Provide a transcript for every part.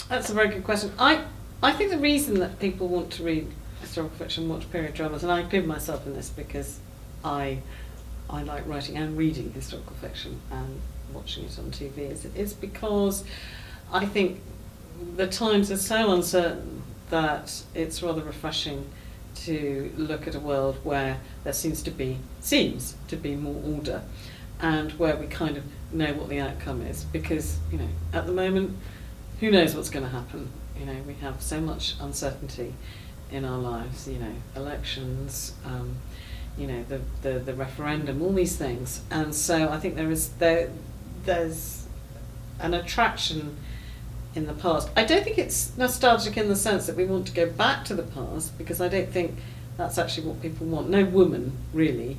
That's a very good question. I think the reason that people want to read historical fiction, watch period dramas, and I include myself in this because I like writing and reading historical fiction and watching it on TV, is because I think the times are so uncertain that it's rather refreshing to look at a world where there seems to be more order, and where we kind of know what the outcome is, because at the moment, who knows what's going to happen. We have so much uncertainty in our lives, elections, the referendum, all these things. And so I think there's an attraction in the past. I don't think it's nostalgic in the sense that we want to go back to the past, because I don't think that's actually what people want. No woman really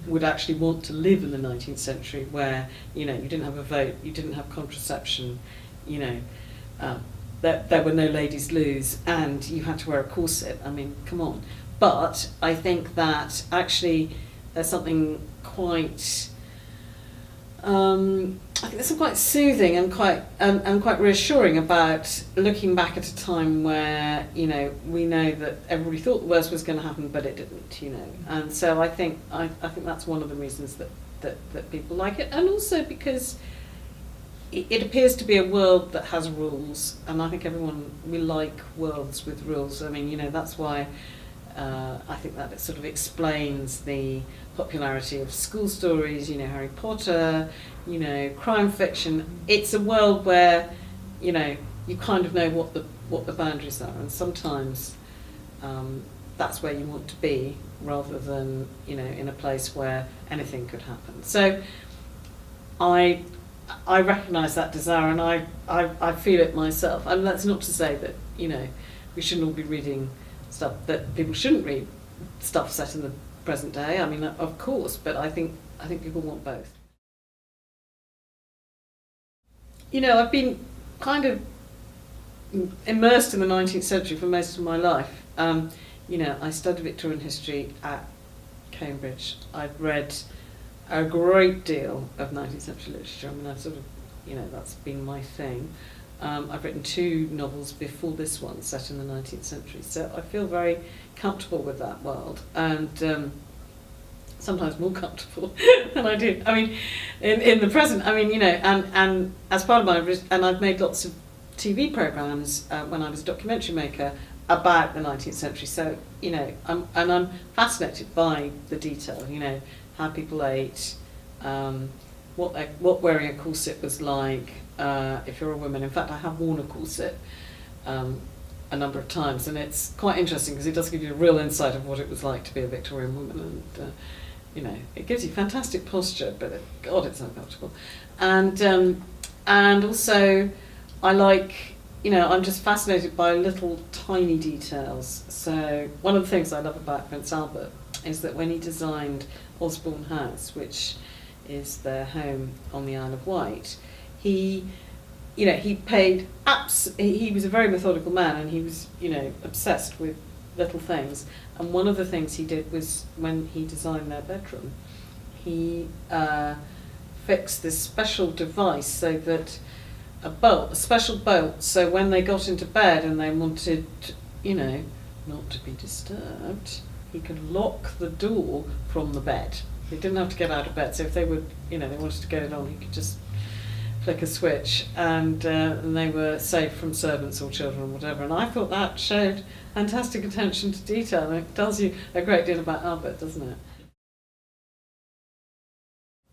would actually want to live in the 19th century where you didn't have a vote, you didn't have contraception, there were no ladies' loos, and you had to wear a corset. I mean, come on. But I think that actually there's something quite quite soothing and quite reassuring about looking back at a time where we know that everybody thought the worst was going to happen, but it didn't. And so I think that's one of the reasons that people like it, and also because it appears to be a world that has rules, and I think we like worlds with rules. I mean, that's why I think that it sort of explains the popularity of school stories, Harry Potter, crime fiction. It's a world where, you kind of know what the boundaries are, and sometimes that's where you want to be, rather than, in a place where anything could happen. So I recognise that desire, and I feel it myself. And that's not to say that, we shouldn't all be reading stuff, that people shouldn't read stuff set in the present day. I mean, of course, but I think people want both. I've been kind of immersed in the 19th century for most of my life. I studied Victorian history at Cambridge. I've read a great deal of 19th century literature. I mean, I've sort of, that's been my thing. I've written 2 novels before this one set in the 19th century, so I feel very comfortable with that world, and sometimes more comfortable than I did. I mean, in the present, I mean, and as part of and I've made lots of TV programmes when I was a documentary maker about the 19th century, so, I'm fascinated by the detail, how people ate, what wearing a corset was like, if you're a woman. In fact, I have worn a corset a number of times, and it's quite interesting because it does give you a real insight of what it was like to be a Victorian woman, and it gives you fantastic posture, but God, it's uncomfortable. And also, I like, I'm just fascinated by little tiny details. So one of the things I love about Prince Albert is that when he designed Osborne House, which is their home on the Isle of Wight, he was a very methodical man, and he was, obsessed with little things. And one of the things he did was, when he designed their bedroom, he fixed this special device so that a special bolt, so when they got into bed and they wanted, not to be disturbed, he could lock the door from the bed. They didn't have to get out of bed, so if they would, they wanted to get it on, he could just flick a switch, and they were safe from servants or children or whatever. And I thought that showed fantastic attention to detail, and it tells you a great deal about Albert, doesn't it?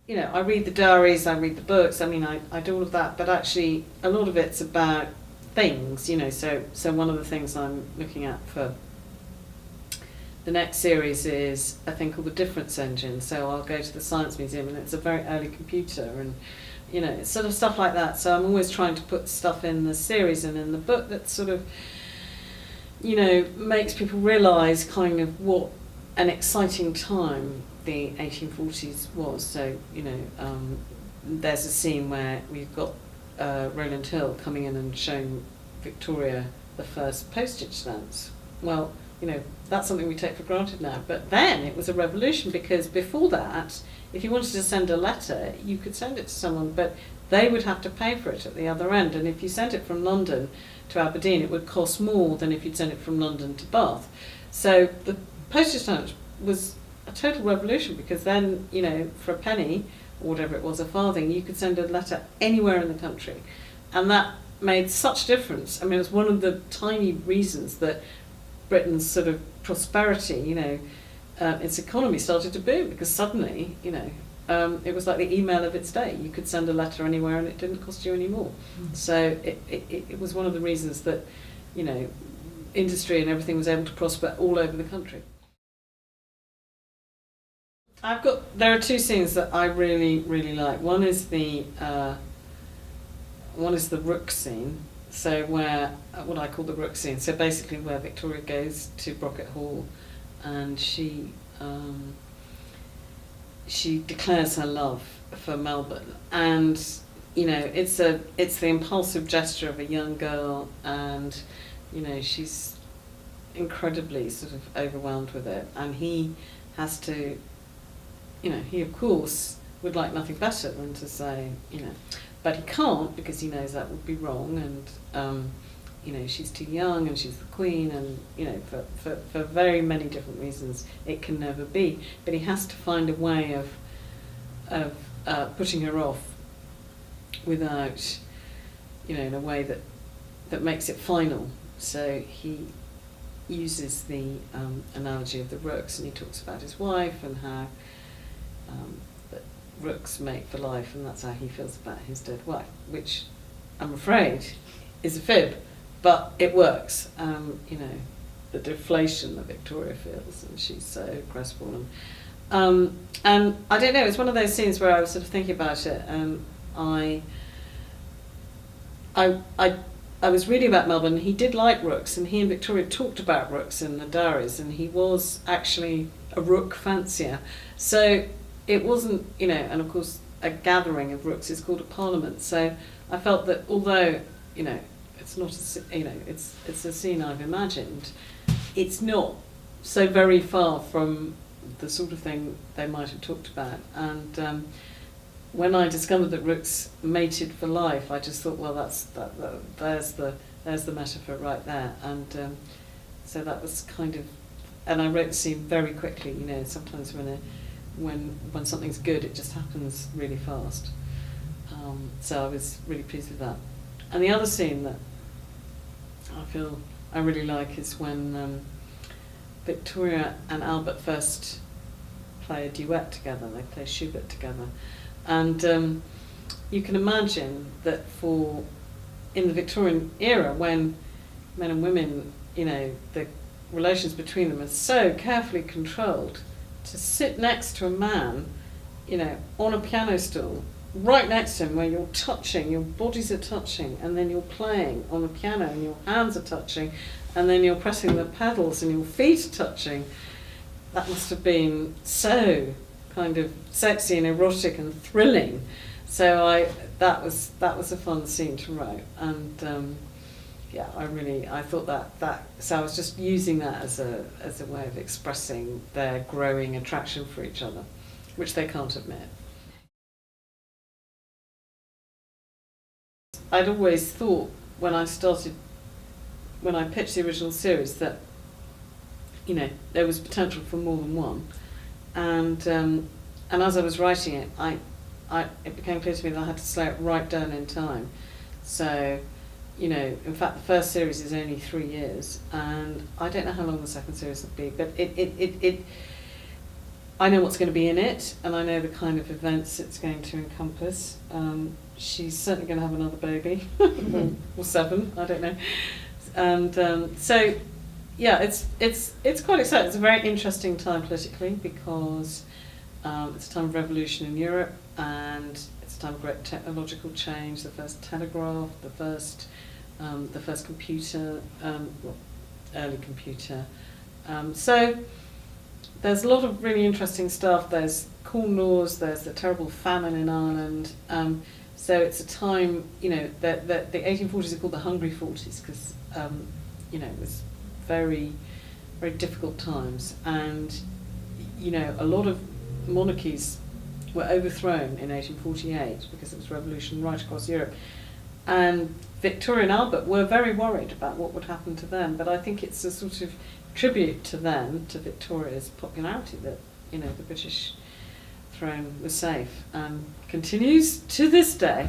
I read the diaries, I read the books, I mean, I do all of that, but actually a lot of it's about things, so one of the things I'm looking at for the next series is a thing called the Difference Engine. So I'll go to the Science Museum, and it's a very early computer, and it's sort of stuff like that. So I'm always trying to put stuff in the series and in the book that sort of, makes people realise kind of what an exciting time the 1840s was. So, there's a scene where we've got Rowland Hill coming in and showing Victoria the first postage stamps. Well, that's something we take for granted now. But then it was a revolution, because before that, if you wanted to send a letter, you could send it to someone, but they would have to pay for it at the other end. And if you sent it from London to Aberdeen, it would cost more than if you'd sent it from London to Bath. So the postage stamp was a total revolution, because then, for a penny, or whatever it was, a farthing, you could send a letter anywhere in the country. And that made such a difference. I mean, it was one of the tiny reasons that Britain's sort of prosperity, its economy started to boom, because suddenly, it was like the email of its day. You could send a letter anywhere and it didn't cost you any more. So it was one of the reasons that, industry and everything was able to prosper all over the country. There are two scenes that I really, really like. One is the Rook scene. So what I call the Rook scene. So basically where Victoria goes to Brocket Hall, and she declares her love for Melbourne, and it's the impulsive gesture of a young girl, and she's incredibly sort of overwhelmed with it, and he has to, he of course would like nothing better than to say, but he can't, because he knows that would be wrong, and she's too young, and she's the queen, and for very many different reasons it can never be. But he has to find a way of putting her off without, in a way that makes it final. So he uses the analogy of the rooks, and he talks about his wife and how that rooks mate for life, and that's how he feels about his dead wife, which I'm afraid is a fib, but it works. The deflation that Victoria feels, and she's so crestfallen. And I don't know, it's one of those scenes where I was sort of thinking about it, and I was reading about Melbourne, and he did like rooks, and he and Victoria talked about rooks in the diaries, and he was actually a rook fancier. So it wasn't, and of course a gathering of rooks is called a parliament. So I felt that although, it's not it's a scene I've imagined, it's not so very far from the sort of thing they might have talked about. And when I discovered that rooks mated for life, I just thought, well, there's the metaphor right there. And so that was kind of, and I wrote the scene very quickly. Sometimes when something's good, it just happens really fast. So I was really pleased with that. And the other scene that I feel I really like is when Victoria and Albert first play a duet together. They play Schubert together. And you can imagine that in the Victorian era, when men and women, the relations between them are so carefully controlled, to sit next to a man, on a piano stool, right next to him, where you're touching, your bodies are touching, and then you're playing on the piano, and your hands are touching, and then you're pressing the pedals, and your feet are touching. That must have been so kind of sexy and erotic and thrilling. So that was a fun scene to write, and I thought that so I was just using that as a way of expressing their growing attraction for each other, which they can't admit. I'd always thought when I pitched the original series that there was potential for more than one, and as I was writing it, it became clear to me that I had to slow it right down in time. So, in fact, the first series is only 3 years, and I don't know how long the second series will be, but I know what's going to be in it, and I know the kind of events it's going to encompass. She's certainly going to have another baby, or 7, I don't know. And so, yeah, it's quite exciting. It's a very interesting time politically, because it's a time of revolution in Europe, and it's a time of great technological change. The first telegraph, the first computer, early computer. So there's a lot of really interesting stuff. There's corn laws. There's the terrible famine in Ireland. So it's a time, the 1840s are called the Hungry 40s, because it was very very difficult times, and you know, a lot of monarchies were overthrown in 1848 because it was revolution right across Europe, and Victoria and Albert were very worried about what would happen to them. But I think it's a sort of tribute to them, to Victoria's popularity, that, you know, the British throne was safe and continues to this day.